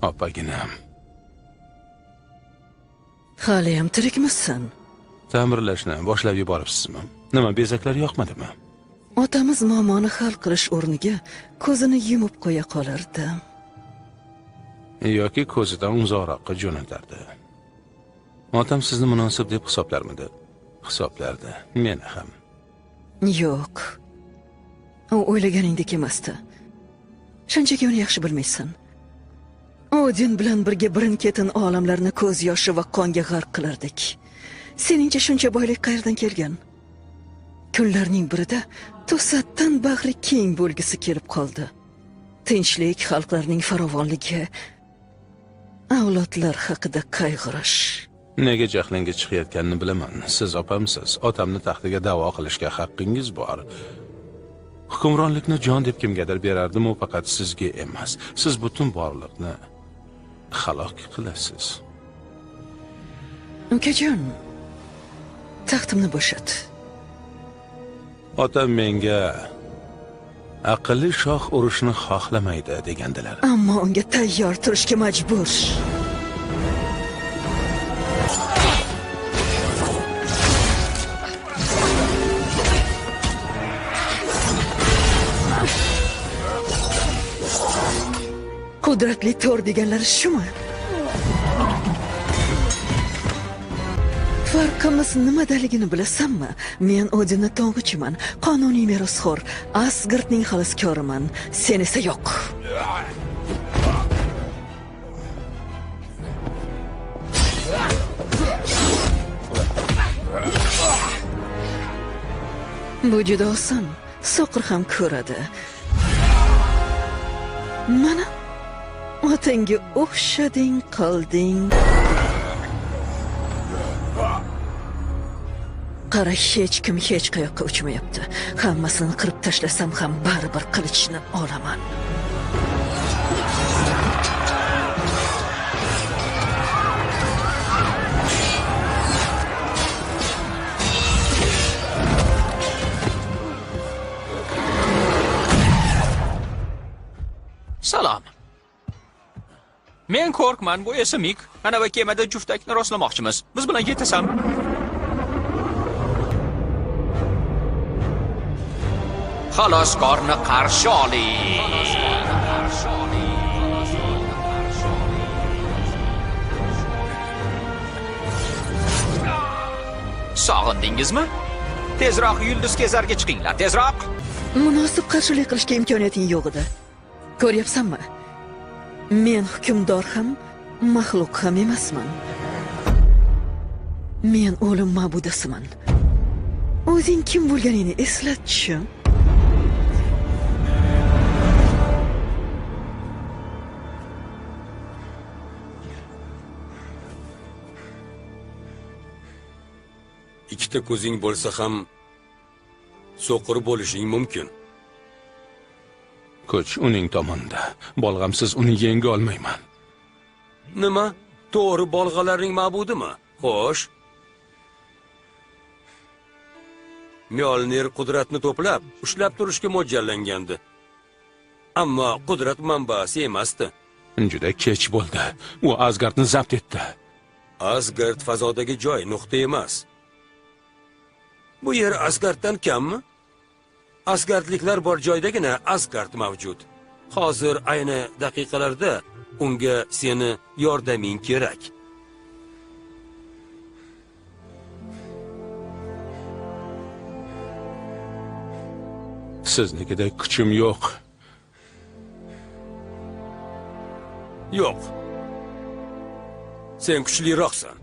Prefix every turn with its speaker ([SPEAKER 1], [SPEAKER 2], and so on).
[SPEAKER 1] Opaginam.
[SPEAKER 2] Haliyam tirikmisan?
[SPEAKER 1] Ta'mirlashni boshlab yuboribsizmi? Nima, bezaklar yoqmadimi?
[SPEAKER 2] Otamiz muammoni hal qilish o'rniga ko'zini yumib qo'ya qolardi.
[SPEAKER 1] Yoki ko'zidan uzoqroqqa jo'natardi. Otam sizni munosib deb hisoblarmidi? Hisoblardi, meni ham.
[SPEAKER 2] Yo'q. U o'ylaganingdek emasdi. Shunchaki uni yaxshi bilmaysan. Odin bilan birga birin-ketin olamlarni ko'z yoshi va qonga g'arq qilardik. Seningcha shuncha boylik qayerdan kelgan? Kunlarning birida to'satdan bag'ri keng bo'lgisi kelib qoldi. Tinchlik, xalqlarning farovonligi, avlodlar haqida qayg'urish.
[SPEAKER 1] Nega jahlingga chiqayotganini bilaman. Siz opamsiz. Otamni taxtiga da'vo qilishga haqqingiz bor. Hukmronlikni jon deb kimgadir berardim, u faqat sizga emas. Siz butun borliqni halok qilasiz.
[SPEAKER 2] Ukajon, taxtimni bo'shat.
[SPEAKER 1] Otam menga aqlli shoh urushni xohlamaydi degandilar.
[SPEAKER 2] Ammo unga tayyor turishga majbur. Qudratli to'r deganlari shumi? Farqimiz nimadaligini bilasanmi? Men Odinning to'ng'ichiman, qonuniy merosxo'r, Asgardning xaloskoriman. Sen esa yo'q. Bu juda oson. So'qir ham ko'radi. Mana otangga o'xshading, qolding. Qara, hech kim hech qayoqqa uchmayapti. Hammasini qirib tashlasam ham baribir qilichni olaman.
[SPEAKER 3] Salom. Men Korkman, bu esa Mik. Ana va kemada juftakni rostlamoqchimiz. Biz bilan ketasanmi? Xaloskorni qarshi oling. Sog'indingizmi? Tezroq yulduz kezarga chiqinglar, tezroq.
[SPEAKER 2] Munosib qarshilik qilishga imkoniyating yo'q edi. Ko'ryapsanmi? Men hukmdor ham, maxluq ham emasman. Men o'lim ma'budasiman. O'zing kim bo'lganingni eslatchi.
[SPEAKER 4] Ikkita ko'zing bo'lsa ham so'qir bo'lishing mumkin.
[SPEAKER 1] Kuch uning tomonida. Bolg'amsiz uni yenga olmayman.
[SPEAKER 4] Nima? To'g'ri bolg'alarning ma'budimi? Xo'sh. Mjolnir qudratni to'plab, ushlab turishga mo'ljallangandi. Ammo qudrat manbasi emasdi.
[SPEAKER 1] Juda kech bo'ldi. U Asgardni zabt etdi.
[SPEAKER 4] Asgard fazodagi joy, nuqta emas. Bu yer Asgarddan kammi? Asgardliklar bor joydagina Asgard mavjud. Hozir ayni daqiqalarda unga seni yordaming kerak.
[SPEAKER 1] Siznikidek kuchim yo'q.
[SPEAKER 4] Yo'q. Sen kuchliroqsan.